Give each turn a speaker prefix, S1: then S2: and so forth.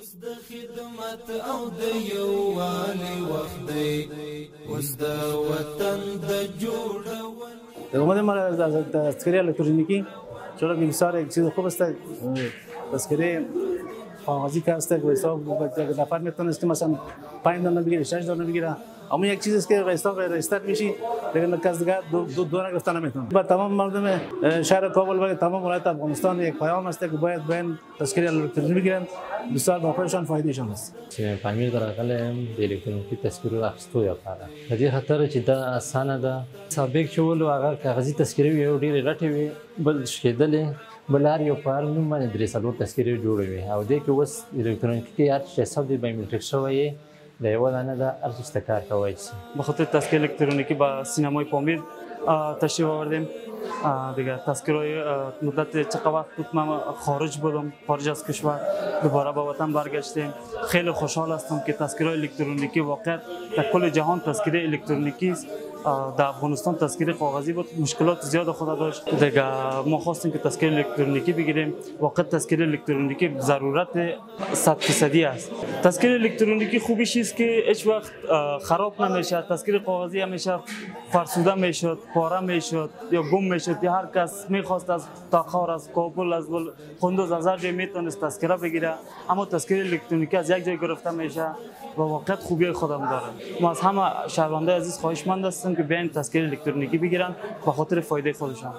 S1: د خدمت او د یووالي وخت دی اوس د وطن د جوړول.
S2: اومدم تذکره الکترونیکی چرا که بسیار یک چیز خوب است. تذکره کاغذی که است که حساب نفر میتونه که مثلا 5 دلار بگیره 6 دلار بگیره، اما یک چیزی است که حساب رجیستر میشی لیکن کس دیگه دو گرفتن نمیتونه. با تمام مردم شهر کابل و تمام ولایت افغانستان یک پیام است که باید بین تذکره الکترونیکی بگیرن، بسیار با خودشان فایدهشان است.
S3: چې پامیر درغله د الکترونیکی تذکره اخیستو لپاره د دې خاطر چې دا اسانه ده. سابق چول هغه کاغذي تذکره یو ډېر غټه وي بل شیدلې بلار یو پار نو باندې درې څلور تذکره جوړوي او دې کې اوس الکترونیکی هر څه حساب دی بایومټریک شوی د یو دانه د ارزښت کار کوي.
S4: به خاطر تذکره الکترونیکی با سینمای پامیر تشریف آوردیم دیگه. تذکره مدت چقدر وقت بود من خارج بودم، خارج از کشور، دوباره به وطن برگشتیم. خیلی خوشحال هستم که تذکره الکترونیکی واقعا در کل جهان تذکره الکترونیکی است. در افغانستان تذکره کاغذی بود، مشکلات زیاد خود داشت. دیگه ما خواستیم که تذکره الکترونیکی بگیریم. واقعا تذکره الکترونیکی ضرورت 100% است. تذکره الکترونیکی خوبیش است که هیچ وقت خراب نمیشه. تذکره کاغذی همیشه فرسوده میشد، پاره میشد یا گم میشد. یا هر کس میخواست از تاخار، از کابل، از قندوز، از هر جای میتونست تذکره بگیره، اما تذکره الکترونیکی از یک جای گرفته میشه و واقعا خوبی خودم داره. ما از همه شهروندان عزیز خواهشمند هستم که بیاین تذکره الکترونیکی بگیرن به خاطر فایده خودشان.